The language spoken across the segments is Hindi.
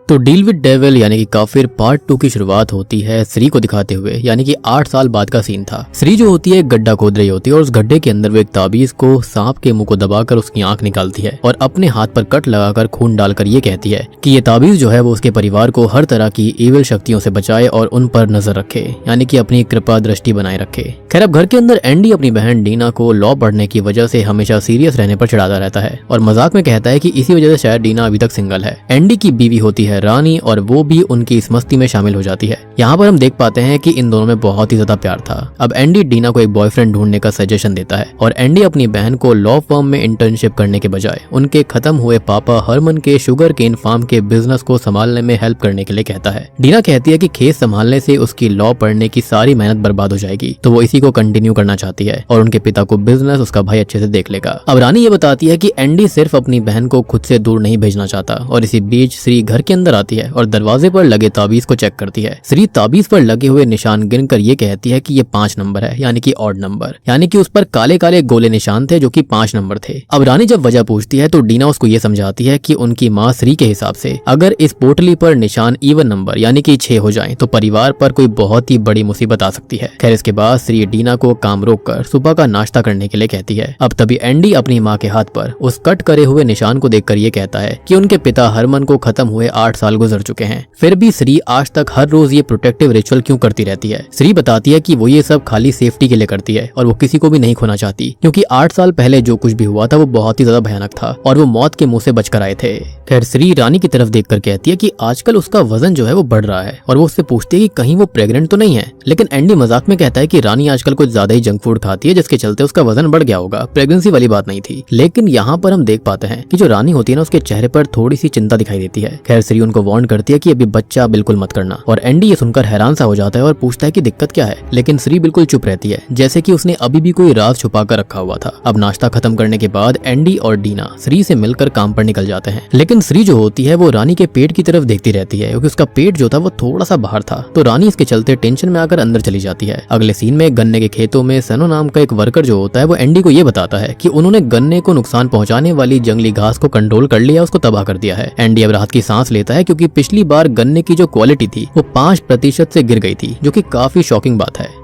तो डील विद डेविल यानी कि काफिर पार्ट 2 की शुरुआत होती है श्री को दिखाते हुए, यानी कि 8 साल बाद का सीन था। श्री जो होती है एक गड्ढा खोद रही होती है और उस गड्ढे के अंदर वो एक ताबीज को सांप के मुंह को दबाकर उसकी आंख निकालती है और अपने हाथ पर कट लगाकर खून डालकर ये कहती है कि ये ताबीज जो है वो उसके परिवार को हर तरह की इविल शक्तियों से बचाए और उन पर नजर रखे, यानी कि अपनी कृपा दृष्टि बनाए रखे। खैर अब घर के अंदर एंडी अपनी बहन डीना को लॉ पढ़ने की वजह से हमेशा सीरियस रहने पर चिढ़ाता रहता है और मजाक में कहता है कि इसी वजह से शायद डीना अभी तक सिंगल है। एंडी की बीवी होती है रानी और वो भी उनकी इस मस्ती में शामिल हो जाती है। यहाँ पर हम देख पाते हैं कि इन दोनों में बहुत ही ज्यादा प्यार था। अब एंडी डीना को एक बॉयफ्रेंड ढूंढने का सजेशन देता है और एंडी अपनी बहन को लॉ फर्म में इंटर्नशिप करने के बजाय उनके खत्म हुए पापा हरमन के शुगर केन फार्म के बिजनेस को संभालने में हेल्प करने के लिए कहता है। डीना कहती है कि खेत संभालने से उसकी लॉ पढ़ने की सारी मेहनत बर्बाद हो जाएगी, तो वो इसी को कंटिन्यू करना चाहती है और उनके पिता को बिजनेस उसका भाई अच्छे से देख लेगा। अब रानी ये बताती है कि एंडी सिर्फ अपनी बहन को खुद से दूर नहीं भेजना चाहता और इसी बीच श्री घर के अंदर आती है और दरवाजे पर लगे ताबीज को चेक करती है। श्री ताबीज पर लगे हुए निशान गिनकर ये कहती है कि ये 5 नंबर है, यानी कि ऑड नंबर, यानी कि उस पर काले काले गोले निशान थे जो कि 5 नंबर थे। अब रानी जब वजह पूछती है तो डीना उसको ये समझाती है कि उनकी माँ श्री के हिसाब से अगर इस पोटली पर निशान इवन नंबर यानी कि 6 हो जाएं तो परिवार पर कोई बहुत ही बड़ी मुसीबत आ सकती है। खैर इसके बाद श्री डीना को काम रोककर सुबह का नाश्ता करने के लिए कहती है। अब तभी एंडी अपनी माँ के हाथ पर उस कट करे हुए निशान को देखकर ये कहता है कि उनके पिता हरमन को खत्म हुए 8 साल गुजर चुके हैं, फिर भी श्री आज तक हर रोज ये प्रोटेक्टिव रिचुअल क्यों करती रहती है। श्री बताती है कि वो ये सब खाली सेफ्टी के लिए करती है और वो किसी को भी नहीं खोना चाहती, क्योंकि 8 साल पहले जो कुछ भी हुआ था वो बहुत ही ज्यादा भयानक था और वो मौत के मुंह से बचकर आए थे। खैर श्री रानी की तरफ देखकर कहती है कि आजकल उसका वजन जो है वो बढ़ रहा है और वो उससे पूछती है कि कहीं वो प्रेग्नेंट तो नहीं है, लेकिन एंडी मजाक में कहता है कि रानी आजकल कुछ ज्यादा ही जंक फूड खाती है जिसके चलते उसका वजन बढ़ गया होगा, प्रेगनेंसी वाली बात नहीं थी। लेकिन यहाँ पर हम देख पाते हैं कि जो रानी होती है ना उसके चेहरे पर थोड़ी सी चिंता दिखाई देती है। खैर श्री उनको वार्न करती है कि अभी बच्चा बिल्कुल मत करना और एंडी ये सुनकर हैरान सा हो जाता है और पूछता है कि दिक्कत क्या है, लेकिन श्री बिल्कुल चुप रहती है जैसे कि उसने अभी भी कोई राज छुपा कर रखा हुआ था। अब नाश्ता खत्म करने के बाद एंडी और डीना श्री से मिलकर काम पर निकल जाते हैं, लेकिन श्री जो होती है वो रानी के पेट की तरफ देखती रहती है क्योंकि उसका पेट जो था वो थोड़ा सा बाहर था, तो रानी इसके चलते टेंशन में आकर अंदर चली जाती है। अगले सीन में गन्ने के खेतों में सनो नाम का एक वर्कर जो होता है वो एंडी को ये बताता है कि उन्होंने गन्ने को नुकसान पहुंचाने वाली जंगली घास को कंट्रोल कर लिया, उसको तबाह कर दिया है। एंडी अब राहत की सांस लेता है क्योंकि पिछली बार गन्ने की जो क्वालिटी थी वो 5% से गिर गई थी, जो कि काफी शॉकिंग बात है।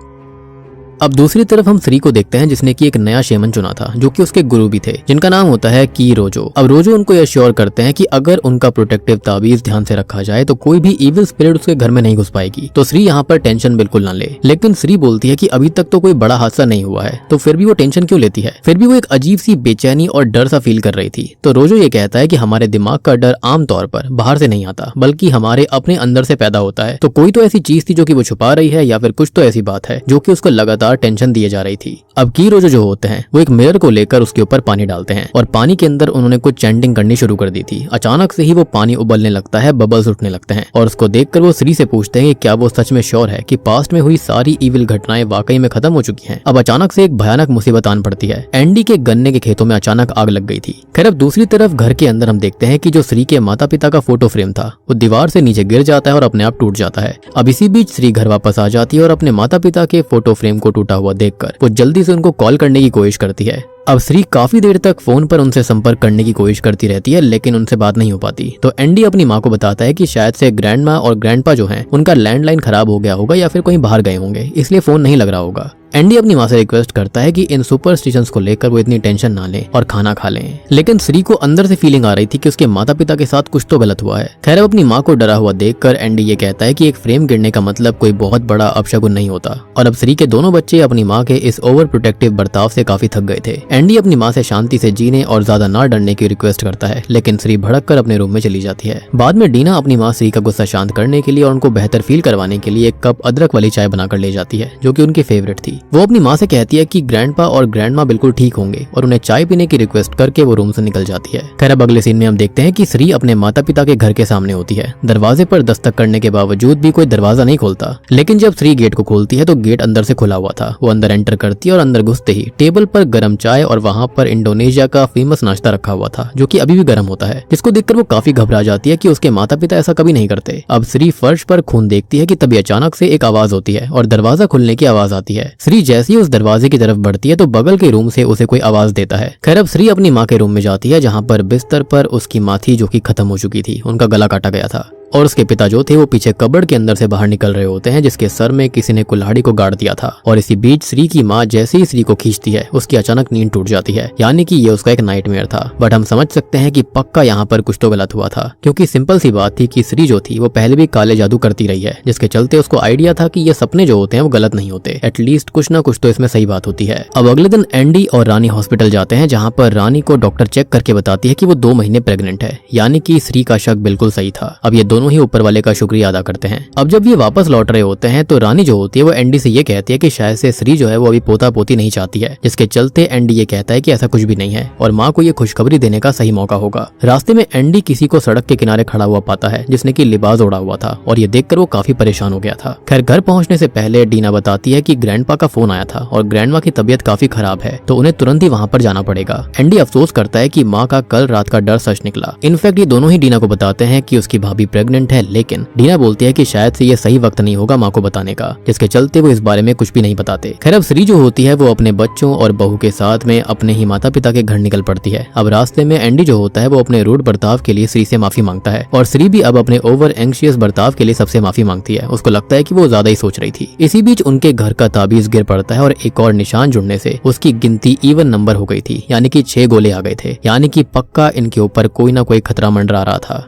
अब दूसरी तरफ हम श्री को देखते हैं जिसने की एक नया शेमन चुना था जो कि उसके गुरु भी थे, जिनका नाम होता है की रोजो। अब रोजो उनको यह श्योर करते हैं कि अगर उनका प्रोटेक्टिव ताबीज ध्यान से रखा जाए तो कोई भी इविल स्पिरिट उसके घर में नहीं घुस पाएगी। तो श्री यहाँ पर टेंशन बिल्कुल ना ले, लेकिन श्री बोलती है कि अभी तक तो कोई बड़ा हादसा नहीं हुआ है, तो फिर भी वो टेंशन क्यों लेती है। फिर भी वो एक अजीब सी बेचैनी और डर सा फील कर रही थी। तो रोजो ये कहता है कि हमारे दिमाग का डर आमतौर पर बाहर से नहीं आता बल्कि हमारे अपने अंदर से पैदा होता है। तो कोई तो ऐसी चीज थी जो कि वो छुपा रही है या फिर कुछ तो ऐसी बात है जो कि उसको लगातार टेंशन दिए जा रही थी। अब की रोजो जो होते हैं वो एक मिरर को लेकर उसके ऊपर पानी डालते हैं और पानी के अंदर उन्होंने कुछ चैंटिंग करनी शुरू कर दी थी। अचानक से ही वो पानी उबलने लगता है, बबल्स उठने लगते हैं और उसको देखकर वो श्री से पूछते हैं कि क्या वो सच में श्योर है कि पास्ट में हुई सारी इविल घटनाएं वाकई में खत्म हो चुकी हैं। अब अचानक से एक भयानक मुसीबत आन पड़ती है। एंडी के गन्ने के खेतों में अचानक आग लग गई थी। खैर अब दूसरी तरफ घर के अंदर हम देखते हैं कि जो श्री के माता पिता का फोटो फ्रेम था वो दीवार से नीचे गिर जाता है और अपने आप टूट जाता है। अब इसी बीच श्री घर वापस आ जाती है और अपने माता पिता के फोटो फ्रेम को टूटा हुआ देखकर वो जल्दी से उनको कॉल करने की कोशिश करती है। अब श्री काफी देर तक फोन पर उनसे संपर्क करने की कोशिश करती रहती है, लेकिन उनसे बात नहीं हो पाती। तो एंडी अपनी माँ को बताता है कि शायद से ग्रैंड माँ और ग्रैंडपा जो हैं उनका लैंडलाइन खराब हो गया होगा या फिर कहीं बाहर गए होंगे, इसलिए फोन नहीं लग रहा होगा। एंडी अपनी माँ से रिक्वेस्ट करता है कि इन सुपरस्टिशंस को लेकर वो इतनी टेंशन ना लें और खाना खा लें, लेकिन श्री को अंदर से फीलिंग आ रही थी कि उसके माता पिता के साथ कुछ तो गलत हुआ है। खैर अब अपनी माँ को डरा हुआ देखकर एंडी ये कहता है कि एक फ्रेम गिरने का मतलब कोई बहुत बड़ा अपशगुन नहीं होता और अब श्री के दोनों बच्चे अपनी माँ के इस ओवर प्रोटेक्टिव बर्ताव से काफी थक गए थे। एंडी अपनी माँ से शांति से जीने और ज्यादा ना डरने की रिक्वेस्ट करता है, लेकिन श्री भड़क कर अपने रूम में चली जाती है। बाद में डीना अपनी माँ श्री का गुस्सा शांत करने के लिए और उनको बेहतर फील करवाने के लिए एक कप अदरक वाली चाय बनाकर ले जाती है जो कि उनकी फेवरेट थी। वो अपनी माँ से कहती है कि ग्रैंडपा और ग्रैंडमा बिल्कुल ठीक होंगे और उन्हें चाय पीने की रिक्वेस्ट करके वो रूम से निकल जाती है। खैर अब अगले सीन में हम देखते हैं कि श्री अपने माता पिता के घर के सामने होती है। दरवाजे पर दस्तक करने के बावजूद भी कोई दरवाजा नहीं खोलता, लेकिन जब श्री गेट को खोलती है तो गेट अंदर से खुला हुआ था। वो अंदर एंटर करती है और अंदर घुसते ही टेबल पर गर्म चाय और वहाँ पर इंडोनेशिया का फेमस नाश्ता रखा हुआ था जो कि अभी भी गर्म होता है, जिसको देखकर वो काफी घबरा जाती है कि उसके माता पिता ऐसा कभी नहीं करते। अब श्री फर्श पर खून देखती है कि तभी अचानक से एक आवाज होती है और दरवाजा खुलने की आवाज आती है। श्री जैसे ही उस दरवाजे की तरफ बढ़ती है तो बगल के रूम से उसे कोई आवाज देता है। खैर अब श्री अपनी माँ के रूम में जाती है जहाँ पर बिस्तर पर उसकी माँ थी जो कि खत्म हो चुकी थी, उनका गला काटा गया था। और उसके पिता जो थे वो पीछे कबर्ड के अंदर से बाहर निकल रहे होते हैं, जिसके सर में किसी ने कुल्हाड़ी को गाड़ दिया था। और इसी बीच श्री की माँ जैसे ही श्री को खींचती है उसकी अचानक नींद टूट जाती है, यानी कि ये उसका एक नाइटमेयर था। बट हम समझ सकते हैं कि पक्का यहाँ पर कुछ तो गलत हुआ था, क्योंकि सिंपल सी बात थी कि श्री जो थी वो पहले भी काले जादू करती रही है, जिसके चलते उसको आइडिया था कि ये सपने जो होते हैं वो गलत नहीं होते, एटलीस्ट कुछ ना कुछ तो इसमें सही बात होती है। अब अगले दिन एंडी और रानी हॉस्पिटल जाते हैं, जहाँ पर रानी को डॉक्टर चेक करके बताती है कि वो 2 महीने प्रेग्नेंट है, यानी कि श्री का शक बिल्कुल सही था। अब ये दोनों ही ऊपर वाले का शुक्रिया अदा करते हैं। अब जब ये वापस लौट रहे होते हैं तो रानी जो होती है वो एंडी से ये कहती है कि शायद से श्री जो है वो अभी पोता पोती नहीं चाहती है, जिसके चलते एंडी ये कहता है कि ऐसा कुछ भी नहीं है और माँ को ये खुशखबरी देने का सही मौका होगा। रास्ते में एंडी किसी को सड़क के किनारे खड़ा हुआ पाता है, जिसने की लिबास ओढ़ा हुआ था, और ये देखकर वो काफी परेशान हो गया था। खैर घर पहुंचने से पहले डीना बताती है कि ग्रैंडपा का फोन आया था और ग्रैंडमा की तबीयत काफी खराब है, तो उन्हें तुरंत ही वहाँ पर जाना पड़ेगा। एंडी अफसोस करता है कि माँ का कल रात का डर सच निकला। इनफैक्ट ये दोनों ही डीना को बताते हैं कि उसकी भाभी प्रेग्नेंट है, लेकिन डीना बोलती है कि शायद से ये सही वक्त नहीं होगा माँ को बताने का, जिसके चलते वो इस बारे में कुछ भी नहीं बताते। खैर अब श्री जो होती है वो अपने बच्चों और बहू के साथ में अपने ही माता पिता के घर निकल पड़ती है। अब रास्ते में एंडी जो होता है वो अपने रूड बर्ताव के लिए श्री से माफी मांगता है, और श्री भी अब अपने ओवर एंग्शियस बर्ताव के लिए सबसे माफी मांगती है। उसको लगता है कि वो ज्यादा ही सोच रही थी। इसी बीच उनके घर का ताबीज गिर पड़ता है और एक और निशान जुड़ने से उसकी गिनती इवन नंबर हो गई थी, यानी कि 6 गोले आ गए थे, यानी कि पक्का इनके ऊपर कोई ना कोई खतरा मंडरा रहा था।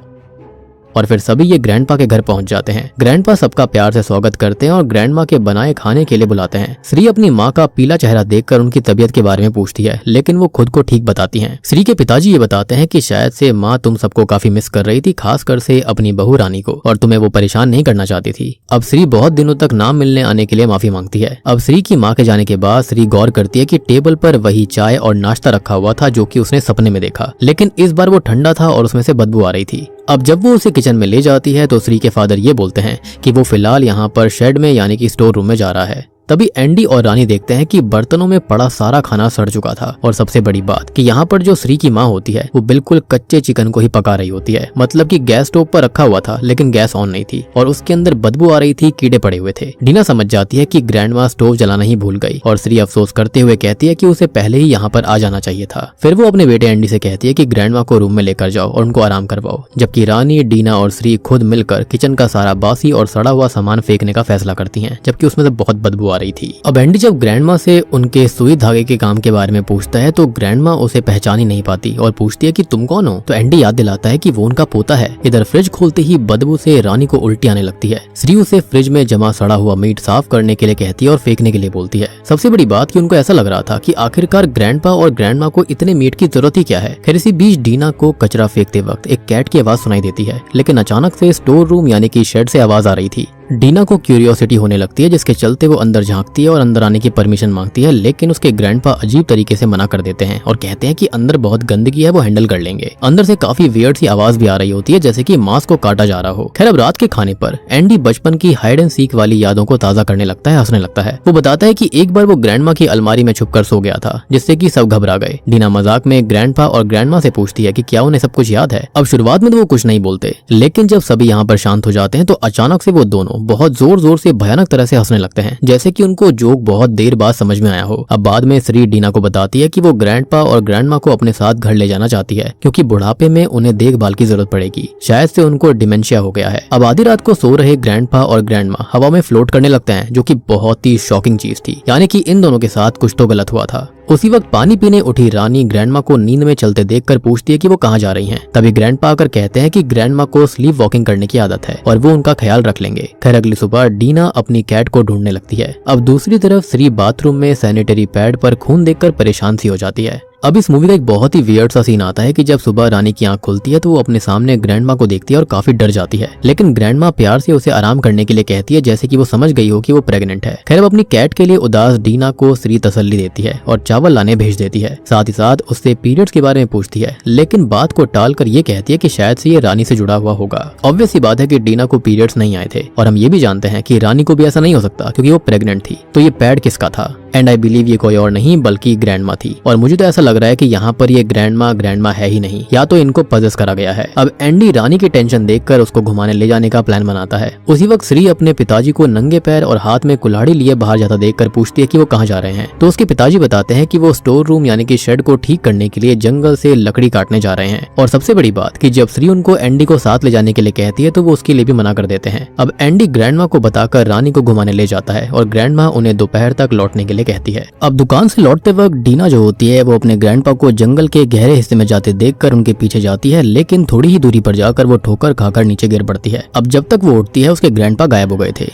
और फिर सभी ये ग्रैंडपा के घर पहुंच जाते हैं। ग्रैंडपा सबका प्यार से स्वागत करते हैं और ग्रैंडमा के बनाए खाने के लिए बुलाते हैं। श्री अपनी माँ का पीला चेहरा देखकर उनकी तबीयत के बारे में पूछती है, लेकिन वो खुद को ठीक बताती हैं। श्री के पिताजी ये बताते हैं कि शायद से माँ तुम सबको काफी मिस कर रही थी, खासकर से अपनी बहू रानी को, और तुम्हें वो परेशान नहीं करना चाहती थी। अब श्री बहुत दिनों तक ना मिलने आने के लिए माफी मांगती है। अब श्री की माँ के जाने के बाद श्री गौर करती है कि टेबल पर वही चाय और नाश्ता रखा हुआ था जो कि उसने सपने में देखा, लेकिन इस बार वो ठंडा था और उसमें से बदबू आ रही थी। अब जब वो उसे किचन में ले जाती है तो श्री के फादर ये बोलते हैं कि वो फिलहाल यहाँ पर शेड में यानी कि स्टोर रूम में जा रहा है। तभी एंडी और रानी देखते हैं कि बर्तनों में पड़ा सारा खाना सड़ चुका था, और सबसे बड़ी बात कि यहाँ पर जो श्री की माँ होती है वो बिल्कुल कच्चे चिकन को ही पका रही होती है। मतलब कि गैस स्टोव पर रखा हुआ था लेकिन गैस ऑन नहीं थी और उसके अंदर बदबू आ रही थी, कीड़े पड़े हुए थे। डीना समझ जाती है कि ग्रैंडमा स्टोव जलाना ही भूल गई, और श्री अफसोस करते हुए कहती है कि उसे पहले ही यहाँ पर आ जाना चाहिए था। फिर वो अपने बेटे एंडी से कहती है कि ग्रैंडमा को रूम में लेकर जाओ और उनको आराम करवाओ, जबकि रानी, डीना और श्री खुद मिलकर किचन का सारा बासी और सड़ा हुआ सामान फेंकने का फैसला करती है, जबकि उसमें से बहुत बदबू आ रही थी। अब एंडी जब ग्रैंडमा से उनके सुई धागे के काम के बारे में पूछता है तो ग्रैंडमा उसे पहचान ही नहीं पाती और पूछती है कि तुम कौन हो। तो एंडी याद दिलाता है कि वो उनका पोता है। इधर फ्रिज खोलते ही बदबू से रानी को उल्टी आने लगती है। श्री उसे फ्रिज में जमा सड़ा हुआ मीट साफ करने के लिए कहती है और फेंकने के लिए बोलती है। सबसे बड़ी बात कि उनको ऐसा लग रहा था कि आखिरकार ग्रैंडपा और ग्रैंडमा को इतने मीट की जरूरत ही क्या है। खैर इसी बीच डीना को कचरा फेंकते वक्त एक कैट की आवाज सुनाई देती है, लेकिन अचानक से स्टोर रूम यानी कि शेड से आवाज आ रही थी। डीना को क्यूरियोसिटी होने लगती है, जिसके चलते वो अंदर झांकती है और अंदर आने की परमिशन मांगती है, लेकिन उसके ग्रैंडपा अजीब तरीके से मना कर देते हैं और कहते हैं कि अंदर बहुत गंदगी है, वो हैंडल कर लेंगे। अंदर से काफी वियर्ड सी आवाज भी आ रही होती है, जैसे कि मांस को काटा जा रहा हो। खैर अब रात के खाने पर एंडी बचपन की हाइड एंड सीक वाली यादों को ताजा करने लगता है, हंसने लगता है। वो बताता है कि एक बार वो ग्रैंडमा की अलमारी में छुपकर सो गया था, जिससे कि सब घबरा गए। डीना मजाक में ग्रैंडपा और ग्रैंडमा से पूछती है कि क्या उन्हें सब कुछ याद है। अब शुरुआत में तो वो कुछ नहीं बोलते, लेकिन जब सभी यहाँ पर शांत हो जाते हैं तो अचानक से वो दोनों बहुत जोर जोर से भयानक तरह से हंसने लगते हैं, जैसे कि उनको जोक बहुत देर बाद समझ में आया हो। अब बाद में श्री डीना को बताती है कि वो ग्रैंडपा और ग्रैंडमा को अपने साथ घर ले जाना चाहती है, क्योंकि बुढ़ापे में उन्हें देखभाल की जरूरत पड़ेगी। शायद से उनको डिमेंशिया हो गया है। अब आधी रात को सो रहे ग्रैंडपा और ग्रैंडमा हवा में फ्लोट करने लगते हैं, जो कि बहुत ही शॉकिंग चीज थी, यानी कि इन दोनों के साथ कुछ तो गलत हुआ था। उसी वक्त पानी पीने उठी रानी ग्रैंडमा को नींद में चलते देखकर पूछती है कि वो कहाँ जा रही हैं। तभी ग्रैंडपा आकर कहते हैं कि ग्रैंडमा को स्लीप वॉकिंग करने की आदत है और वो उनका ख्याल रख लेंगे। खैर अगली सुबह डीना अपनी कैट को ढूंढने लगती है। अब दूसरी तरफ श्री बाथरूम में सैनिटरी पैड पर खून देखकर परेशान सी हो जाती है। अब इस मूवी का एक बहुत ही वियर्ड सा सीन आता है कि जब सुबह रानी की आंख खुलती है तो वो अपने सामने ग्रैंडमा को देखती है और काफी डर जाती है, लेकिन ग्रैंडमा प्यार से उसे आराम करने के लिए कहती है, जैसे कि वो समझ गई हो कि वो प्रेग्नेंट है। खैर अब अपनी कैट के लिए उदास डीना को श्री तसल्ली देती है और चावल लाने भेज देती है। साथ ही साथ उससे पीरियड्स के बारे में पूछती है, लेकिन बात को टालकर ये कहती है कि शायद से ये रानी से जुड़ा हुआ होगा। ऑब्वियस सी बात है कि डीना को पीरियड्स नहीं आए थे, और हम ये भी जानते हैं कि रानी को भी ऐसा नहीं हो सकता क्योंकि वो प्रेग्नेंट थी। तो ये पैड किसका था? एंड आई बिलीव ये कोई और नहीं बल्कि ग्रैंडमा थी। और मुझे तो ऐसा लग रहा है कि यहाँ पर ये ग्रैंडमा है ही नहीं, या तो इनको पजेस करा गया है। अब एंडी रानी की टेंशन देखकर उसको घुमाने ले जाने का प्लान बनाता है। उसी वक्त श्री अपने पिताजी को नंगे पैर और हाथ में कुल्हाड़ी लिए बाहर जाता देखकर पूछती है कि वो कहाँ जा रहे हैं। तो उसके पिताजी बताते हैं कि वो स्टोर रूम यानी कि शेड को ठीक करने के लिए जंगल से लकड़ी काटने जा रहे हैं। और सबसे बड़ी बात कि जब श्री उनको एंडी को साथ ले जाने के लिए कहती है तो वो उसके लिए भी मना कर देते हैं। अब एंडी ग्रैंडमा को बताकर रानी को घुमाने ले जाता है और ग्रैंडमा उन्हें दोपहर तक लौटने के लिए कहती है। अब दुकान से लौटते वक्त डीना जो होती है वो अपने ग्रैंडपा को जंगल के गहरे हिस्से में जाते देखकर उनके पीछे जाती है, लेकिन थोड़ी ही दूरी पर जाकर वो ठोकर खाकर नीचे गिर पड़ती है। अब जब तक वो उठती है उसके ग्रैंडपा गायब हो गए थे।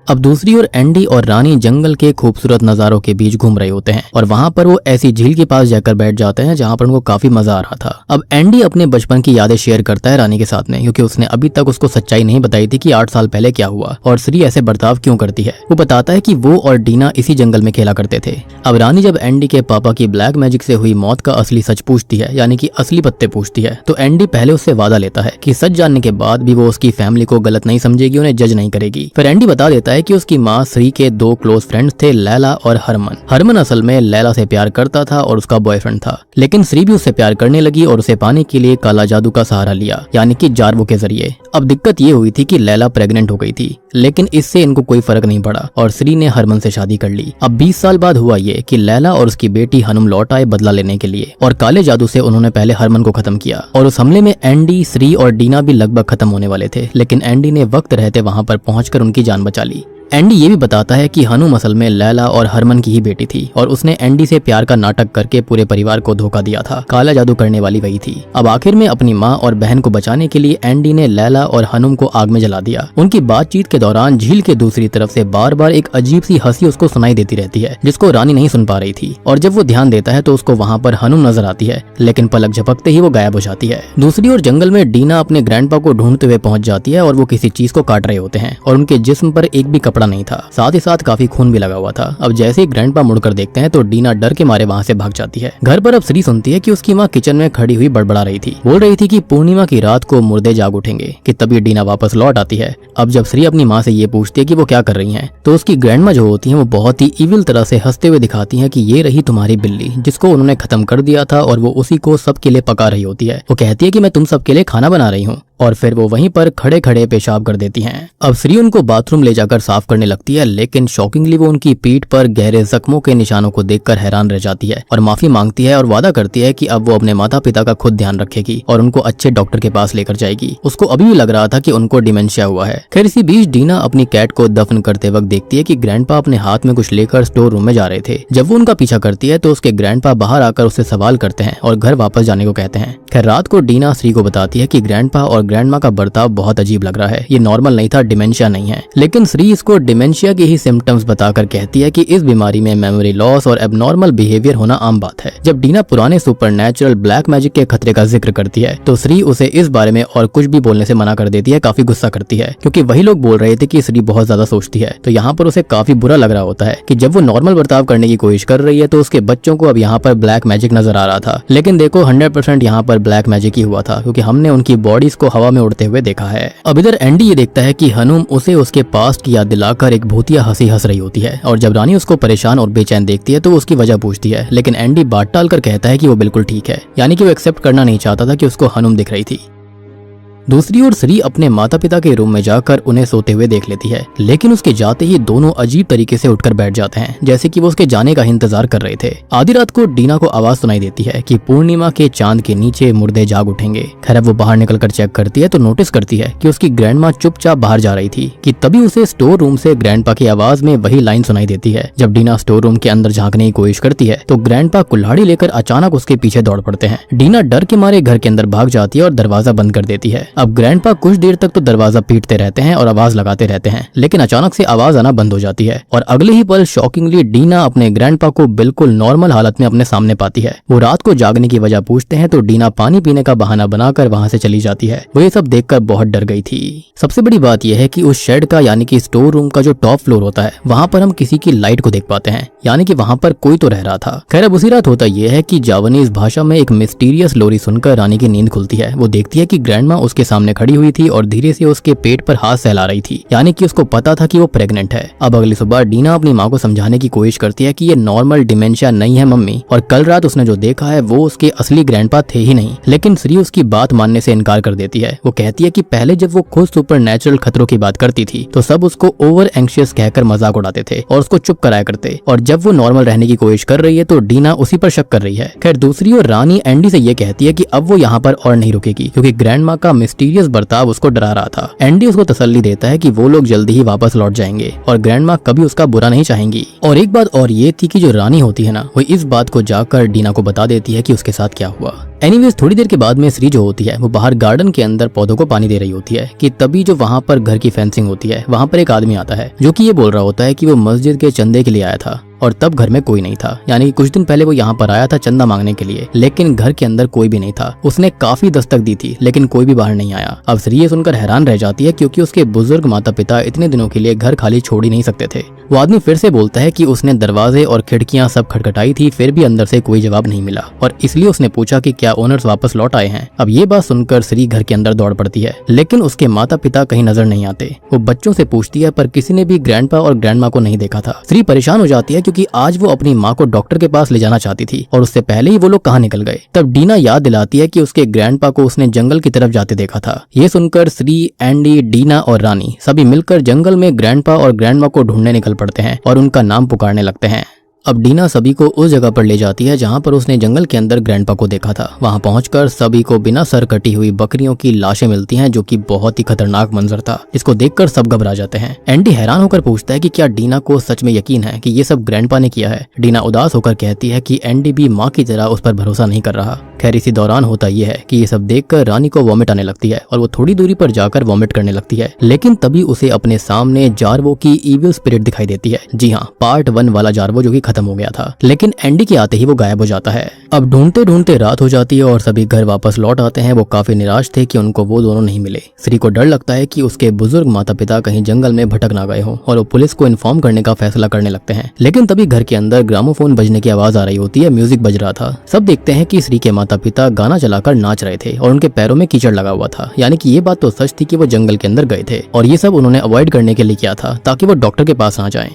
अब दूसरी ओर एंडी और रानी जंगल के खूबसूरत नजारों के बीच घूम रहे होते हैं और वहां पर वो ऐसी झील के पास जाकर बैठ जाते हैं जहां पर उनको काफी मजा आ रहा था। अब एंडी अपने बचपन की यादें शेयर करता है रानी के साथ में, क्योंकि उसने अभी तक उसको सच्चाई नहीं बताई थी कि 8 साल पहले क्या हुआ और श्री ऐसे बर्ताव क्यों करती है। वो बताता है कि वो और डीना इसी जंगल में खेला करते थे। अब रानी जब एंडी के पापा की ब्लैक मैजिक से हुई मौत का असली सच पूछती है, यानी कि असली पत्ते पूछती है, तो एंडी पहले उससे वादा लेता है कि सच जानने के बाद भी वो उसकी फैमिली को गलत नहीं समझेगी, उन्हें जज नहीं करेगी। फिर एंडी बता देता है कि उसकी माँ श्री के 2 क्लोज फ्रेंड्स थे, लैला और हरमन। हरमन असल में लैला से प्यार करता था और उसका बॉयफ्रेंड था, लेकिन श्री भी उससे प्यार करने लगी और उसे पाने के लिए काला जादू का सहारा लिया, यानी कि जारवो के जरिए। अब दिक्कत ये हुई थी कि लैला प्रेग्नेंट हो गई थी, लेकिन इससे इनको कोई फर्क नहीं पड़ा और श्री ने हरमन से शादी कर ली। अब 20 साल बाद हुआ ये कि लैला और उसकी बेटी हनुम लौट आए बदला लेने के लिए और काले जादू से उन्होंने पहले हरमन को खत्म किया। और उस हमले में एंडी, श्री और डीना भी लगभग खत्म होने वाले थे, लेकिन एंडी ने वक्त रहते वहां पर पहुंचकर उनकी जान बचा ली। एंडी ये भी बताता है कि हनुम असल में लैला और हरमन की ही बेटी थी और उसने एंडी से प्यार का नाटक करके पूरे परिवार को धोखा दिया था। काला जादू करने वाली वही थी। अब आखिर में अपनी माँ और बहन को बचाने के लिए एंडी ने लैला और हनुम को आग में जला दिया। उनकी बातचीत के दौरान झील के दूसरी तरफ से बार बार एक अजीब सी हंसी उसको सुनाई देती रहती है, जिसको रानी नहीं सुन पा रही थी। और जब वो ध्यान देता है तो उसको वहाँ पर हनुम नजर आती है, लेकिन पलक झपकते ही वो गायब हो जाती है। दूसरी ओर जंगल में डीना अपने ग्रैंडपा को ढूंढते हुए पहुंच जाती है और वो किसी चीज को काट रहे होते हैं और उनके जिस्म पर एक भी कपड़ा नहीं था, साथ साथ काफी खून भी लगा हुआ था। अब जैसे ही ग्रैंडपा मुड़कर देखते हैं तो डीना डर के मारे वहां से भाग जाती है। घर पर अब श्री सुनती है कि उसकी माँ किचन में खड़ी हुई बड़बड़ा रही थी, बोल रही थी कि पूर्णिमा की रात को मुर्दे जाग उठेंगे, कि तभी डीना वापस लौट आती है। अब जब श्री अपनी माँ से ये पूछती है कि वो क्या कर रही हैं, तो उसकी ग्रैंडमा जो होती हैं वो बहुत ही इविल तरह से हंसते हुए दिखाती हैं कि ये रही तुम्हारी बिल्ली, जिसको उन्होंने खत्म कर दिया था और वो उसी को सबके लिए पका रही होती है। वो कहती है कि मैं तुम सबके लिए खाना बना रही हूँ, और फिर वो वहीं पर खड़े खड़े पेशाब कर देती हैं। अब श्री उनको बाथरूम ले जाकर साफ करने लगती है, लेकिन शॉकिंगली वो उनकी पीठ पर गहरे जख्मों के निशानों को देखकर हैरान रह जाती है और माफी मांगती है और वादा करती है कि अब वो अपने माता पिता का खुद ध्यान रखेगी और उनको अच्छे डॉक्टर के पास लेकर जाएगी। उसको अभी भी लग रहा था कि उनको डिमेंशिया हुआ है। खैर इसी बीच डीना अपनी कैट को दफन करते वक्त देखती है कि ग्रैंडपा अपने हाथ में कुछ लेकर स्टोर रूम में जा रहे थे। जब वो उनका पीछा करती है तो उसके ग्रैंडपा बाहर आकर उससे सवाल करते हैं और घर वापस जाने को कहते हैं। खैर रात को डीना श्री को बताती है कि ग्रैंडपा और ग्रैंडमा का बर्ताव बहुत अजीब लग रहा है, ये नॉर्मल नहीं था, डिमेंशिया नहीं है। लेकिन श्री इसको डिमेंशिया के ही सिम्टम्स बताकर कहती है कि इस बीमारी में मेमोरी लॉस और एबनॉर्मल बिहेवियर होना आम बात है। जब डीना पुराने सुपरनैचुरल ब्लैक मैजिक के खतरे का जिक्र करती है तो श्री उसे इस बारे में और कुछ भी बोलने से मना कर देती है। काफी गुस्सा करती है क्योंकि वही लोग बोल रहे थे कि श्री बहुत ज्यादा सोचती है, तो यहाँ पर उसे काफी बुरा लग रहा होता है कि जब वो नॉर्मल बर्ताव करने की कोशिश कर रही है तो उसके बच्चों को अब यहाँ पर ब्लैक मैजिक नजर आ रहा था। लेकिन देखो 100% यहाँ पर ब्लैक मैजिक ही हुआ था, क्योंकि हमने उनकी बॉडीज को हवा में उड़ते हुए देखा है। अब इधर एंडी ये देखता है कि हनुम उसे उसके पास्ट की याद दिलाकर एक भूतिया हंसी हंस रही होती है और जब रानी उसको परेशान और बेचैन देखती है तो उसकी वजह पूछती है, लेकिन एंडी बात टालकर कहता है कि वो बिल्कुल ठीक है, यानी कि वो एक्सेप्ट करना नहीं चाहता था कि उसको हनुम दिख रही थी। दूसरी ओर श्री अपने माता पिता के रूम में जाकर उन्हें सोते हुए देख लेती है, लेकिन उसके जाते ही दोनों अजीब तरीके से उठकर बैठ जाते हैं, जैसे कि वो उसके जाने का इंतजार कर रहे थे। आधी रात को डीना को आवाज सुनाई देती है कि पूर्णिमा के चांद के नीचे मुर्दे जाग उठेंगे। खैर वो बाहर निकलकर चेक करती है तो नोटिस करती है कि उसकी ग्रैंडमा चुपचाप बाहर जा रही थी, कि तभी उसे स्टोर रूम से ग्रैंडपा की आवाज में वही लाइन सुनाई देती है। जब डीना स्टोर रूम के अंदर झांकने की कोशिश करती है तो ग्रैंडपा कुल्हाड़ी लेकर अचानक उसके पीछे दौड़ पड़ते हैं। डीना डर के मारे घर के अंदर भाग जाती है और दरवाजा बंद कर देती है। अब ग्रैंडपा कुछ देर तक तो दरवाजा पीटते रहते हैं और आवाज लगाते रहते हैं, लेकिन अचानक से आवाज आना बंद हो जाती है और अगले ही पल शॉकिंगली डीना अपने ग्रैंडपा को बिल्कुल नॉर्मल हालत में अपने सामने पाती है। वो रात को जागने की वजह पूछते हैं तो डीना पानी पीने का बहाना बनाकर वहां से चली जाती है। वो ये सब देखकर बहुत डर गई थी। सबसे बड़ी बात यह है कि उस शेड का यानी कि स्टोर रूम का जो टॉप फ्लोर होता है वहां पर हम किसी की लाइट को देख पाते हैं, यानी कि वहां पर कोई तो रह रहा था। खैर अब उसी रात होता यह है कि जावानीज भाषा में एक मिस्टीरियस लोरी सुनकर रानी की नींद खुलती है। वो देखती है कि ग्रैंडमा उसके उसके सामने खड़ी हुई थी और धीरे से उसके पेट पर हाथ सहला रही थी, यानी कि उसको पता था कि वो प्रेग्नेंट है। अब अगली सुबह डीना अपनी माँ को समझाने की कोशिश करती है कि ये नॉर्मल डिमेंशिया नहीं है मम्मी, और कल रात उसने जो देखा है वो उसके असली ग्रैंडपा थे ही नहीं। लेकिन श्री उसकी बात मानने से इनकार कर देती है। वो कहती है कि पहले जब वो खुद सुपर नेचुरल खतरों की बात करती थी तो सब उसको ओवर एंग्शियस कहकर मजाक उड़ाते थे और उसको चुप कराया करते, और जब वो नॉर्मल रहने की कोशिश कर रही है तो डीना उसी पर शक कर रही है। खैर दूसरी ओर रानी एंडी से ये कहती है कि अब वो यहाँ पर और नहीं रुकेगी क्योंकि ग्रैंड माँ का मिस्टीरियस बर्ताव उसको डरा रहा था। एंडी उसको तसल्ली देता है कि वो लोग जल्दी ही वापस लौट जाएंगे और ग्रैंड माँ कभी उसका बुरा नहीं चाहेंगी। और एक बात और ये थी कि जो रानी होती है ना, वो इस बात को जाकर डीना को बता देती है कि उसके साथ क्या हुआ। एनीवेज थोड़ी देर के बाद में श्री जो होती है वो बाहर गार्डन के अंदर पौधों को पानी दे रही होती है कि तभी जो वहाँ पर घर की फेंसिंग होती है वहाँ पर एक आदमी आता है जो कि ये बोल रहा होता है कि वो मस्जिद के चंदे के लिए आया था और तब घर में कोई नहीं था, यानी कि कुछ दिन पहले वो यहाँ पर आया था चंदा मांगने के लिए, लेकिन घर के अंदर कोई भी नहीं था। उसने काफी दस्तक दी थी लेकिन कोई भी बाहर नहीं आया। अब श्री ये सुनकर हैरान रह जाती है क्योंकि उसके बुजुर्ग माता पिता इतने दिनों के लिए घर खाली छोड़ ही नहीं सकते थे। वो आदमी फिर से बोलता है कि उसने दरवाजे और खिड़कियां सब खटखटाई थी, फिर भी अंदर से कोई जवाब नहीं मिला और इसलिए उसने पूछा कि क्या ओनर्स वापस लौट आए हैं। अब ये बात सुनकर श्री घर के अंदर दौड़ पड़ती है, लेकिन उसके माता पिता कहीं नजर नहीं आते। वो बच्चों से पूछती है पर किसी ने भी ग्रैंडपा और ग्रैंडमा को नहीं देखा था। श्री परेशान हो जाती है क्योंकि आज वो अपनी माँ को डॉक्टर के पास ले जाना चाहती थी और उससे पहले ही वो लोग कहाँ निकल गए। तब डीना याद दिलाती है कि उसके ग्रैंडपा को उसने जंगल की तरफ जाते देखा था। ये सुनकर श्री, एंडी, डीना और रानी सभी मिलकर जंगल में ग्रैंडपा और ग्रैंडमा को ढूंढने निकल पड़ते हैं और उनका नाम पुकारने लगते हैं। अब डीना सभी को उस जगह पर ले जाती है जहां पर उसने जंगल के अंदर ग्रैंडपा को देखा था। वहां पहुंचकर सभी को बिना सर कटी हुई बकरियों की लाशें मिलती हैं, जो कि बहुत ही खतरनाक मंजर था, जिसको देखकर सब घबरा जाते हैं। एंडी हैरान होकर पूछता है कि क्या डीना को सच में यकीन है कि ये सब ग्रैंडपा ने किया है। डीना उदास होकर कहती है कि एंडी भी माँ की तरह उस पर भरोसा नहीं कर रहा। खैर इसी दौरान होता यह है कि ये सब देखकर रानी को वॉमिट आने लगती है और वो थोड़ी दूरी पर जाकर वॉमिट करने लगती है, लेकिन तभी उसे अपने सामने जार्वो की इविल स्पिरिट दिखाई देती है। जी हाँ, पार्ट 1 वाला जार्वो जो कि खत्म हो गया था, लेकिन एंडी के आते ही वो गायब हो जाता है। अब ढूंढते ढूंढते रात हो जाती है और सभी घर वापस लौट आते हैं। वो काफी निराश थे कि उनको वो दोनों नहीं मिले। श्री को डर लगता है कि उसके बुजुर्ग माता पिता कहीं जंगल में भटक ना गए हों और वो पुलिस को इन्फॉर्म करने का फैसला करने लगते हैं। लेकिन तभी घर के अंदर ग्रामोफोन बजने की आवाज आ रही होती है, म्यूजिक बज रहा था। सब देखते हैं कि श्री के माता पिता गाना चलाकर नाच रहे थे और उनके पैरों में कीचड़ लगा हुआ था, यानी कि ये बात तो सच थी कि वो जंगल के अंदर गए थे और ये सब उन्होंने अवॉइड करने के लिए किया था ताकि वो डॉक्टर के पास ना जाएं।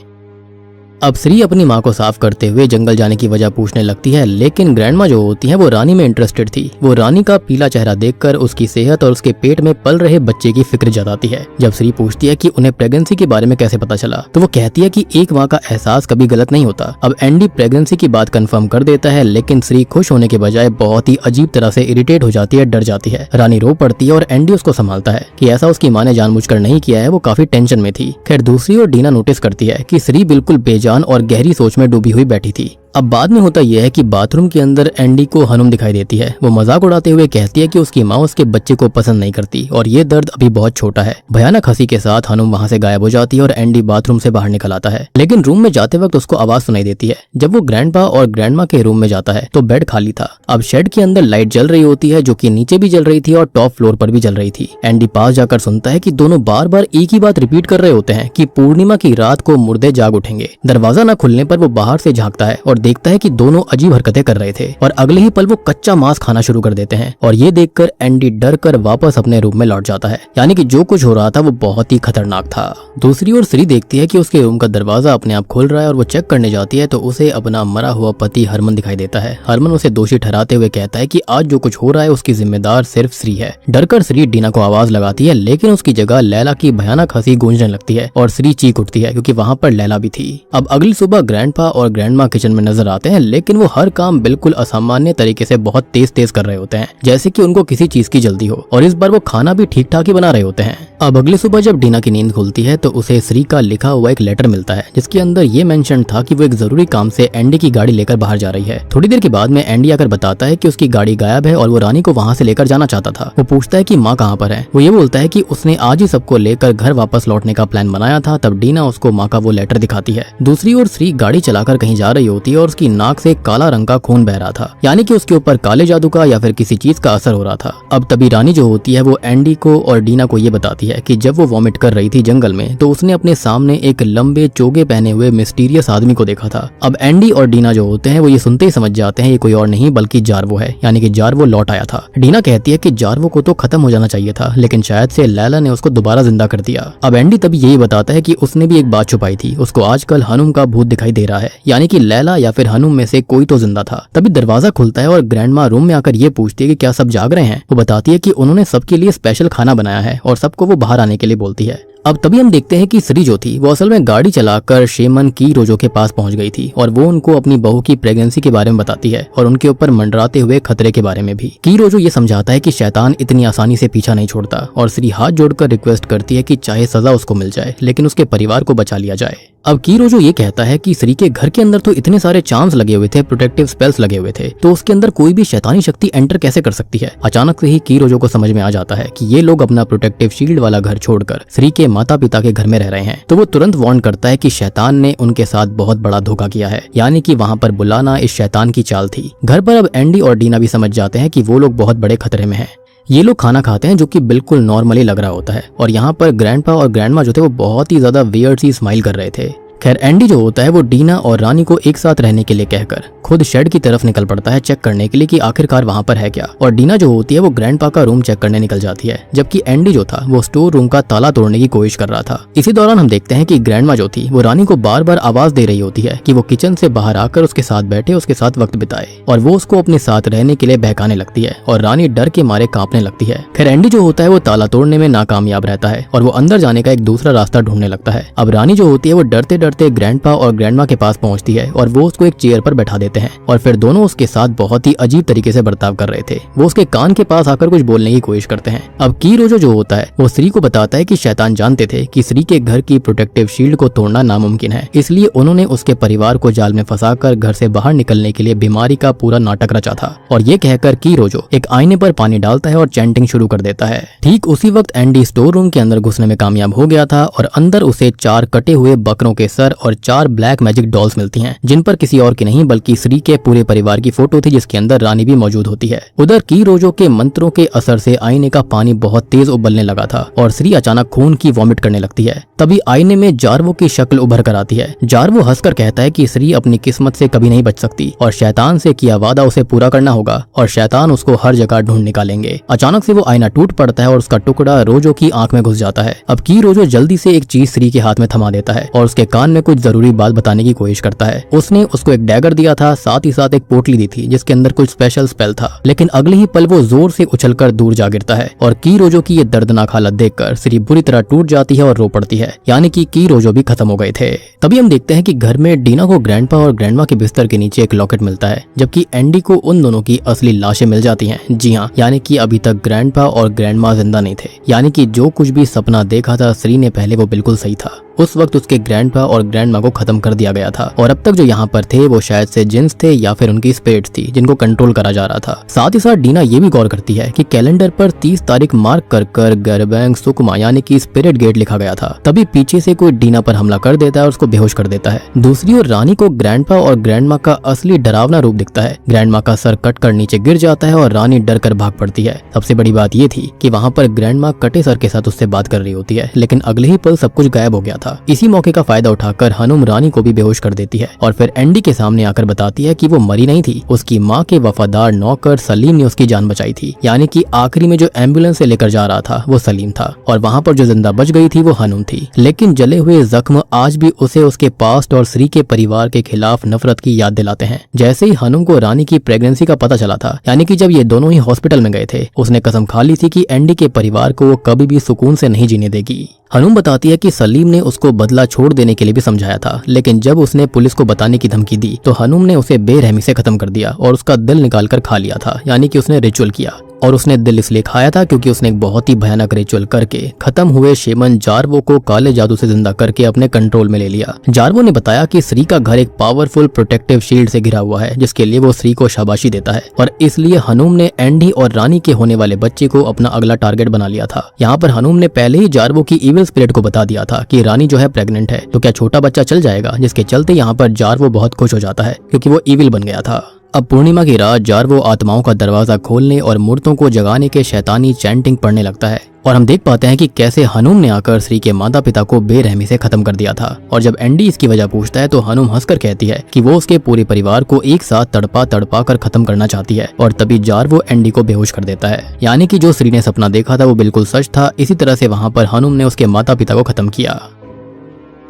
अब श्री अपनी माँ को साफ करते हुए जंगल जाने की वजह पूछने लगती है, लेकिन ग्रैंडमा जो होती है वो रानी में इंटरेस्टेड थी। वो रानी का पीला चेहरा देखकर उसकी सेहत और उसके पेट में पल रहे बच्चे की फिक्र जताती है। जब श्री पूछती है कि उन्हें प्रेगनेंसी के बारे में कैसे पता चला, तो वो कहती है कि एक माँ का एहसास कभी गलत नहीं होता। अब एंडी प्रेगनेंसी की बात कंफर्म कर देता है, लेकिन श्री खुश होने के बजाय बहुत ही अजीब तरह से इरिटेट हो जाती है, डर जाती है। रानी रो पड़ती है और एंडी उसको संभालता है कि ऐसा उसकी माँ ने जानबूझकर नहीं किया है, वो काफी टेंशन में थी। खैर दूसरी ओर डीना नोटिस करती है कि श्री बिल्कुल बेजान और गहरी सोच में डूबी हुई बैठी थी। अब बाद में होता यह है कि बाथरूम के अंदर एंडी को हनुम दिखाई देती है। वो मजाक उड़ाते हुए कहती है कि उसकी माँ उसके बच्चे को पसंद नहीं करती और ये दर्द अभी बहुत छोटा है। भयानक हंसी के साथ हनुम वहाँ से गायब हो जाती है और एंडी बाथरूम से बाहर निकल आता है, लेकिन रूम में जाते वक्त उसको आवाज सुनाई देती है। जब वो ग्रैंडपा और ग्रैंडमा के रूम में जाता है तो बेड खाली था। अब शेड के अंदर लाइट जल रही होती है, जो कि नीचे भी जल रही थी और टॉप फ्लोर पर भी जल रही थी। एंडी पास जाकर सुनता है कि दोनों बार बार एक ही बात रिपीट कर रहे होते हैं कि पूर्णिमा की रात को मुर्दे जाग उठेंगे। दरवाजा न खुलने पर वो बाहर से झांकता है और देखता है कि दोनों अजीब हरकतें कर रहे थे और अगले ही पल वो कच्चा मांस खाना शुरू कर देते हैं। और ये देखकर एंडी डर कर वापस अपने रूम में लौट जाता है, यानी कि जो कुछ हो रहा था वो बहुत ही खतरनाक था। दूसरी ओर श्री देखती है कि उसके रूम का दरवाजा अपने आप खुल रहा है और वो चेक करने जाती है तो उसे अपना मरा हुआ पति हरमन दिखाई देता है। हरमन उसे दोषी ठहराते हुए कहता है कि आज जो कुछ हो रहा है उसकी जिम्मेदार सिर्फ श्री है। डरकर श्री डीना को आवाज लगाती है, लेकिन उसकी जगह लैला की भयानक हंसी गूंजने लगती है और श्री चीख उठती है क्योंकि वहाँ पर लैला भी थी। अब अगली सुबह ग्रैंडपा और ग्रैंडमा किचन में नजर आते हैं, लेकिन वो हर काम बिल्कुल असामान्य तरीके से बहुत तेज तेज कर रहे होते हैं, जैसे कि उनको किसी चीज की जल्दी हो, और इस बार वो खाना भी ठीक ठाक ही बना रहे होते हैं। अब अगली सुबह जब डीना की नींद खुलती है तो उसे श्री का लिखा हुआ एक लेटर मिलता है, जिसके अंदर ये मेंशन था कि वो एक जरूरी काम से एंडी की गाड़ी लेकर बाहर जा रही है। थोड़ी देर के बाद में एंडी आकर बताता है कि उसकी गाड़ी गायब है और वो रानी को वहाँ से लेकर जाना चाहता था। वो पूछता है कि माँ कहाँ पर है। वो ये बोलता है कि उसने आज ही सबको लेकर घर वापस लौटने का प्लान बनाया था। तब डीना उसको माँ का वो लेटर दिखाती है। दूसरी ओर श्री गाड़ी चलाकर कहीं जा रही होती है है और उसकी नाक से काला रंग का खून बह रहा था, यानी कि उसके ऊपर काले जादू का या फिर किसी चीज का असर हो रहा था। अब तभी रानी जो होती है वो एंडी को और डीना को ये बताती है कि जब वो वॉमिट कर रही थी जंगल में तो उसने अपने सामने एक लंबे चोगे पहने हुए मिस्टीरियस आदमी को देखा था। अब एंडी और डीना जो होते हैं वो ये सुनते ही समझ जाते हैं ये कोई और नहीं बल्कि जार्वो है, यानी कि जार्वो लौट आया था। डीना कहती है कि जार्वो को तो खत्म हो जाना चाहिए था, लेकिन शायद से लैला ने उसको दोबारा जिंदा कर दिया। अब एंडी तभी यही बताता है कि उसने भी एक बात छुपाई थी, उसको आजकल हनुम का भूत दिखाई दे रहा है, यानी कि लैला या फिर हनुम में से कोई तो जिंदा था। तभी दरवाजा खुलता है और ग्रैंडमा रूम में आकर ये पूछती है कि क्या सब जाग रहे हैं। वो बताती है कि उन्होंने सबके लिए स्पेशल खाना बनाया है और सबको वो बाहर आने के लिए बोलती है। अब तभी हम देखते हैं कि श्री जो थी वो असल में गाड़ी चलाकर शेमन की रोजो के पास पहुंच गई थी और वो उनको अपनी बहू की प्रेगनेंसी के बारे में बताती है और उनके ऊपर मंडराते हुए खतरे के बारे में भी। की रोजो ये समझाता है कि शैतान इतनी आसानी से पीछा नहीं छोड़ता और श्री हाथ जोड़कर रिक्वेस्ट करती है कि चाहे सजा उसको मिल जाए लेकिन उसके परिवार को बचा लिया जाए। अब की रोजो ये कहता है कि श्री के घर के अंदर तो इतने सारे चार्म्स लगे हुए थे, प्रोटेक्टिव स्पेल्स लगे हुए थे, तो उसके अंदर कोई भी शैतानी शक्ति एंटर कैसे कर सकती है। अचानक से ही की रोजो को समझ में आ जाता है कि ये लोग अपना प्रोटेक्टिव शील्ड वाला घर छोड़कर श्री के माता पिता के घर में रह रहे हैं। तो वो तुरंत वार्न करता है कि शैतान ने उनके साथ बहुत बड़ा धोखा किया है, यानी कि वहाँ पर बुलाना इस शैतान की चाल थी। घर पर अब एंडी और डीना भी समझ जाते हैं कि वो लोग बहुत बड़े खतरे में हैं। ये लोग खाना खाते हैं जो कि बिल्कुल नॉर्मली लग रहा होता है और यहाँ पर ग्रैंडपा और ग्रैंडमा जो थे वो बहुत ही ज्यादा वियर्ड सी स्माइल कर रहे थे। खैर एंडी जो होता है वो डीना और रानी को एक साथ रहने के लिए कहकर खुद शेड की तरफ निकल पड़ता है चेक करने के लिए कि आखिरकार वहाँ पर है क्या। और डीना जो होती है वो ग्रैंडपा का रूम चेक करने निकल जाती है, जबकि एंडी जो था वो स्टोर रूम का ताला तोड़ने की कोशिश कर रहा था। इसी दौरान हम देखते हैं कि ग्रैंडमा जो थी वो रानी को बार बार आवाज दे रही होती है कि वो किचन से बाहर आकर उसके साथ बैठे, उसके साथ वक्त बिताए, और वो उसको अपने साथ रहने के लिए बहकाने लगती है और रानी डर के मारे कांपने लगती है। खैर एंडी जो होता है वो ताला तोड़ने में नाकामयाब रहता है और वो अंदर जाने का एक दूसरा रास्ता ढूंढने लगता है। अब रानी जो होती है वो डरते डरते ग्रैंडपा और ग्रैंडमा के पास पहुंचती है और वो उसको एक चेयर पर बैठा देते हैं और फिर दोनों उसके साथ बहुत ही अजीब तरीके से बर्ताव कर रहे थे। वो उसके कान के पास आकर कुछ बोलने की कोशिश करते हैं। अब की रोजो जो होता है वो श्री को बताता है कि शैतान जानते थे कि श्री के घर की प्रोटेक्टिव शील्ड को तोड़ना नामुमकिन है, इसलिए उन्होंने उसके परिवार को जाल में फंसाकर घर से बाहर निकलने के लिए बीमारी का पूरा नाटक रचा था। और ये कहकर की रोजो एक आईने पर पानी डालता है और चैंटिंग शुरू कर देता है। ठीक उसी वक्त एंडी स्टोर रूम के अंदर घुसने में कामयाब हो गया था और अंदर उसे 4 कटे हुए बकरों के सर और 4 ब्लैक मैजिक डॉल्स मिलती हैं, जिन पर किसी और की नहीं बल्कि श्री के पूरे परिवार की फोटो थी, जिसके अंदर रानी भी मौजूद होती है। उधर की रोजो के मंत्रों के असर से आईने का पानी बहुत तेज उबलने लगा था और श्री अचानक खून की वॉमिट करने लगती है। तभी आईने में जार्वो की शक्ल उभर कर आती है। जार्वो हंसकर कहता है कि श्री अपनी किस्मत से कभी नहीं बच सकती और शैतान से किया वादा उसे पूरा करना होगा और शैतान उसको हर जगह ढूंढ निकालेंगे। अचानक से वो आईना टूट पड़ता है और उसका टुकड़ा रोजो की आंख में घुस जाता है। अब की रोजो जल्दी से एक चीज श्री के हाथ में थमा देता है और उसके कान में कुछ जरूरी बात बताने की कोशिश करता है। उसने उसको एक डैगर दिया था, साथ ही साथ एक पोटली दी थी जिसके अंदर कुछ स्पेशल स्पेल था, लेकिन अगले ही पल वो जोर से उछलकर दूर जा गिरता है और की रोजो की ये दर्दनाक हालत देखकर श्री बुरी तरह टूट जाती है और रो पड़ती है, यानी कि की रोजो भी खत्म हो गए थे। तभी हम देखते हैं कि घर में डीना को ग्रैंडपा और ग्रैंडमा के बिस्तर के नीचे एक लॉकेट मिलता है, जबकि एंडी को उन दोनों की असली लाशें मिल जाती हैं। जी हाँ, यानी कि अभी तक ग्रैंडपा और ग्रैंडमा जिंदा नहीं थे, यानी कि जो कुछ भी सपना देखा था श्री ने पहले वो बिल्कुल सही था। उस वक्त उसके ग्रैंडपा और ग्रैंडमा को खत्म कर दिया गया था और अब तक जो यहाँ पर थे वो शायद से जिन्स थे या फिर उनकी स्पिरिट्स थी जिनको कंट्रोल करा जा रहा था। साथ ही साथ डीना ये भी गौर करती है कि कैलेंडर पर 30 तारीख मार्क कर गरबैंग सुकमा यानी कि स्पिरिट गेट लिखा गया था। तभी पीछे से कोई डीना पर हमला कर देता है और उसको बेहोश कर देता है। दूसरी ओर रानी को ग्रैंडपा और ग्रैंडमा का असली डरावना रूप दिखता है। ग्रैंडमा का सर कट कर नीचे गिर जाता है और रानी डर कर भाग पड़ती है। सबसे बड़ी बात ये थी कि वहाँ पर ग्रैंडमा कटे सर के साथ उससे बात कर रही होती है, लेकिन अगले ही पल सब कुछ गायब हो गया था। इसी मौके का फायदा उठाकर हनुम रानी को भी बेहोश कर देती है और फिर एंडी के सामने आकर बताती है कि वो मरी नहीं थी, उसकी माँ के वफादार नौकर सलीम ने उसकी जान बचाई थी, यानी कि आखिरी में जो एम्बुलेंस से लेकर जा रहा था वो सलीम था और वहाँ पर जो जिंदा बच गई थी वो हनुम थी। लेकिन जले हुए जख्म आज भी उसे उसके पास्ट और श्री के परिवार के खिलाफ नफरत की याद दिलाते हैं। जैसे ही हनुम को रानी की प्रेगनेंसी का पता चला था, यानी कि जब ये दोनों ही हॉस्पिटल में गए थे, उसने कसम खा ली थी कि एंडी के परिवार को वो कभी भी सुकून से नहीं जीने देगी। हनुम बताती है कि सलीम ने उसको बदला छोड़ देने के लिए भी समझाया था, लेकिन जब उसने पुलिस को बताने की धमकी दी तो हनुम ने उसे बेरहमी से खत्म कर दिया और उसका दिल निकाल कर खा लिया था, यानी कि उसने रिचुअल किया। और उसने दिल इसलिए खाया था क्योंकि उसने एक बहुत ही भयानक रिचुअल करके खत्म हुए शेमन जार्वो को काले जादू से जिंदा करके अपने कंट्रोल में ले लिया। जार्वो ने बताया कि श्री का घर एक पावरफुल प्रोटेक्टिव शील्ड से घिरा हुआ है, जिसके लिए वो श्री को शाबाशी देता है और इसलिए हनुम ने एंडी और रानी के होने वाले बच्चे को अपना अगला टारगेट बना लिया था। यहाँ पर हनुम ने पहले ही जार्वो की इविल स्पिरिट को बता दिया था कि रानी जो है प्रेग्नेंट है, तो क्या छोटा बच्चा चल जाएगा, जिसके चलते यहाँ पर जार्वो बहुत खुश हो जाता है क्योंकि वो इविल बन गया था। अब पूर्णिमा की रात जार्वो आत्माओं का दरवाजा खोलने और मूर्तों को जगाने के शैतानी चैंटिंग पढ़ने लगता है और हम देख पाते हैं कि कैसे हनुम ने आकर श्री के माता पिता को बेरहमी से खत्म कर दिया था। और जब एंडी इसकी वजह पूछता है तो हनुम हंसकर कहती है कि वो उसके पूरे परिवार को एक साथ तड़पा तड़पा कर खत्म करना चाहती है और तभी जार्वो एंडी को बेहोश कर देता है। यानी कि जो श्री ने सपना देखा था वो बिल्कुल सच था। इसी तरह से वहाँ पर हनुम ने उसके माता पिता को खत्म किया।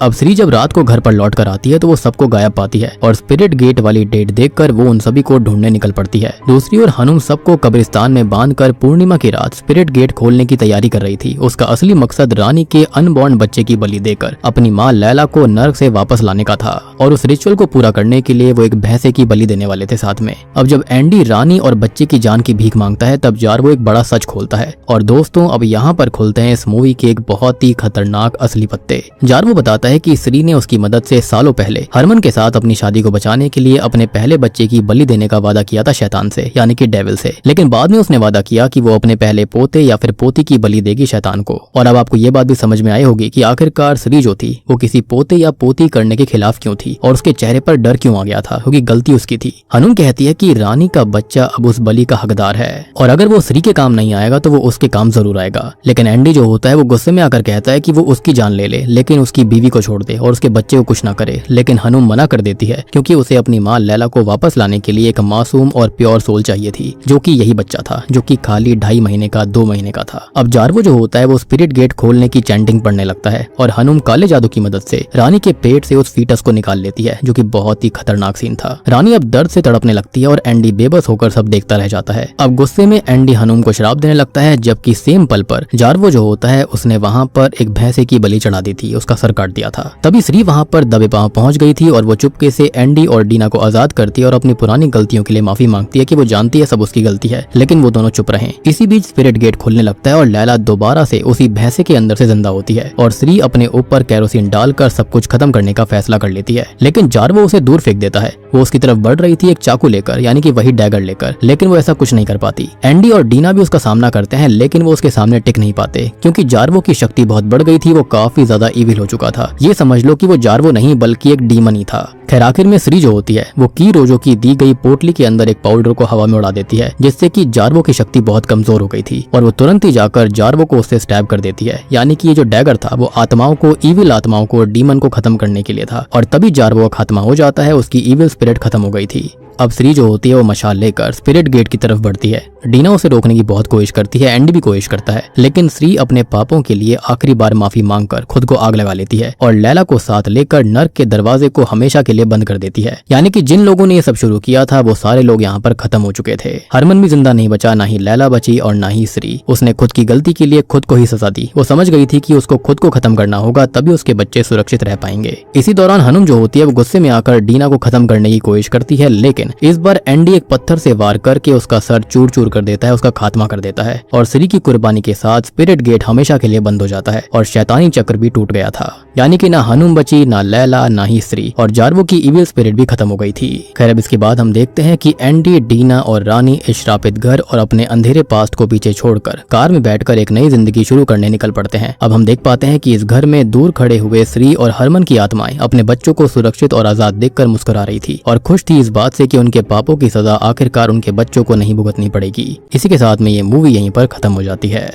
अब श्री जब रात को घर पर लौट कर आती है तो वो सबको गायब पाती है और स्पिरिट गेट वाली डेट देखकर वो उन सभी को ढूंढने निकल पड़ती है। दूसरी ओर हनुम सबको कब्रिस्तान में बांधकर पूर्णिमा की रात स्पिरिट गेट खोलने की तैयारी कर रही थी। उसका असली मकसद रानी के अनबॉर्न बच्चे की बलि देकर अपनी माँ लैला को नर्क से वापस लाने का था और उस रिचुअल को पूरा करने के लिए वो एक भैंसे की बलि देने वाले थे साथ में। अब जब एंडी रानी और बच्चे की जान की भीख मांगता है तब जार्वो एक बड़ा सच खोलता है। और दोस्तों अब यहाँ पर खुलते हैं इस मूवी के एक बहुत ही खतरनाक असली पत्ते। जार्वो बताता है कि श्री ने उसकी मदद से सालों पहले हरमन के साथ अपनी शादी को बचाने के लिए अपने पहले बच्चे की बलि देने का वादा किया था शैतान से, यानी कि डेविल से। लेकिन बाद में उसने वादा किया कि वो अपने पहले पोते या फिर पोती की बलि देगी शैतान को। और अब आपको ये बात भी समझ में आई होगी कि आखिरकार श्री जो थी वो किसी पोते या पोती करने के खिलाफ क्यों थी और उसके चेहरे पर डर क्यों आ गया था, क्योंकि गलती उसकी थी। हनुम कहती है कि रानी का बच्चा अब उस बलि का हकदार है और अगर वो श्री के काम नहीं आएगा तो वो उसके काम जरूर आएगा। लेकिन एंडी जो होता है वो गुस्से में आकर कहता है कि वो उसकी जान ले ले लेकिन उसकी बीवी को छोड़ दे और उसके बच्चे को कुछ ना करे। लेकिन हनुम मना कर देती है क्योंकि उसे अपनी माँ लैला को वापस लाने के लिए एक मासूम और प्योर सोल चाहिए थी, जो कि यही बच्चा था जो कि खाली 2.5 महीने का 2 महीने का था। अब जार्वो जो होता है वो स्पिरिट गेट खोलने की चैंटिंग पढ़ने लगता है और हनुम काले जादू की मदद से रानी के पेट से उस फीटस को निकाल लेती है, जो कि बहुत ही खतरनाक सीन था। रानी अब दर्द से तड़पने लगती है और एंडी बेबस होकर सब देखता रह जाता है। अब गुस्से में एंडी हनुम को शराब देने लगता है, जबकि सेम पल पर जार्वो जो होता है उसने वहाँ पर एक भैंसे की बलि चढ़ा दी थी, उसका सर काट दिया था। तभी श्री वहाँ पर दबे पांव पहुंच गई थी और वो चुपके से एंडी और डीना को आजाद करती है और अपनी पुरानी गलतियों के लिए माफी मांगती है कि वो जानती है सब उसकी गलती है, लेकिन वो दोनों चुप रहे। इसी बीच स्पिरिट गेट खुलने लगता है और लैला दोबारा से उसी भैंसे के अंदर से जिंदा होती है और श्री अपने ऊपर केरोसिन डालकर सब कुछ खत्म करने का फैसला कर लेती है। लेकिन जार्वो उसे दूर फेंक देता है। वो उसकी तरफ बढ़ रही थी एक चाकू लेकर, यानी कि वही डैगर लेकर, लेकिन वो ऐसा कुछ नहीं कर पाती। एंडी और डीना भी उसका सामना करते हैं लेकिन वो उसके सामने टिक नहीं पाते क्योंकि जार्वो की शक्ति बहुत बढ़ गई थी। वो काफी ज्यादा इविल हो चुका था। ये समझ लो कि वो जार्वो नहीं बल्कि एक डीमन ही था। खैर आखिर में श्री जो होती है वो की रोजो की दी गई पोटली के अंदर एक पाउडर को हवा में उड़ा देती है, जिससे कि जार्वो की शक्ति बहुत कमजोर हो गई थी और वो तुरंत ही जाकर जार्वो को उससे स्टैब कर देती है। यानी कि ये जो डैगर था वो आत्माओं को, इविल आत्माओं को, डीमन को खत्म करने के लिए था और तभी जार्वो का खात्मा हो जाता है। उसकी इविल स्पिरिट खत्म हो गई थी। अब श्री जो होती है वो मशाल लेकर स्पिरिट गेट की तरफ बढ़ती है। डीना उसे रोकने की बहुत कोशिश करती है, एंडी भी कोशिश करता है, लेकिन श्री अपने पापों के लिए आखिरी बार माफी मांगकर खुद को आग लगा लेती है और लैला को साथ लेकर नर्क के दरवाजे को हमेशा के लिए बंद कर देती है। यानी कि जिन लोगों ने ये सब शुरू किया था वो सारे लोग यहाँ पर खत्म हो चुके थे। हरमन भी जिंदा नहीं बचा, ना ही लैला बची और ना ही श्री। उसने खुद की गलती के लिए खुद को ही सजा दी। वो समझ गई थी कि उसको खुद को खत्म करना होगा, तभी उसके बच्चे सुरक्षित रह पाएंगे। इसी दौरान हनुम जो होती है वो गुस्से में आकर डीना को खत्म करने की कोशिश करती है, लेकिन इस बार एंडी एक पत्थर से वार करके उसका सर चूर चूर कर देता है, उसका खात्मा कर देता है और श्री की कुर्बानी के साथ स्पिरिट गेट हमेशा के लिए बंद हो जाता है और शैतानी चक्र भी टूट गया था। यानी कि ना हनुम बची, ना लैला, ना ही श्री और जार्वो की इविल स्पिरिट भी खत्म हो गई थी। खैर अब इसके बाद हम देखते हैं कि एंडी, डीना और रानी इस श्रापित घर और अपने अंधेरे पास्ट को पीछे छोड़कर कार में बैठकर एक नई जिंदगी शुरू करने निकल पड़ते हैं। अब हम देख पाते हैं कि इस घर में दूर खड़े हुए श्री और हरमन की आत्माएं अपने बच्चों को सुरक्षित और आजाद देखकर मुस्कुरा रही थी और खुश थी इस बात से कि उनके पापों की सजा आखिरकार उनके बच्चों को नहीं भुगतनी पड़ेगी। इसी के साथ में ये मूवी यहीं पर खत्म हो जाती है।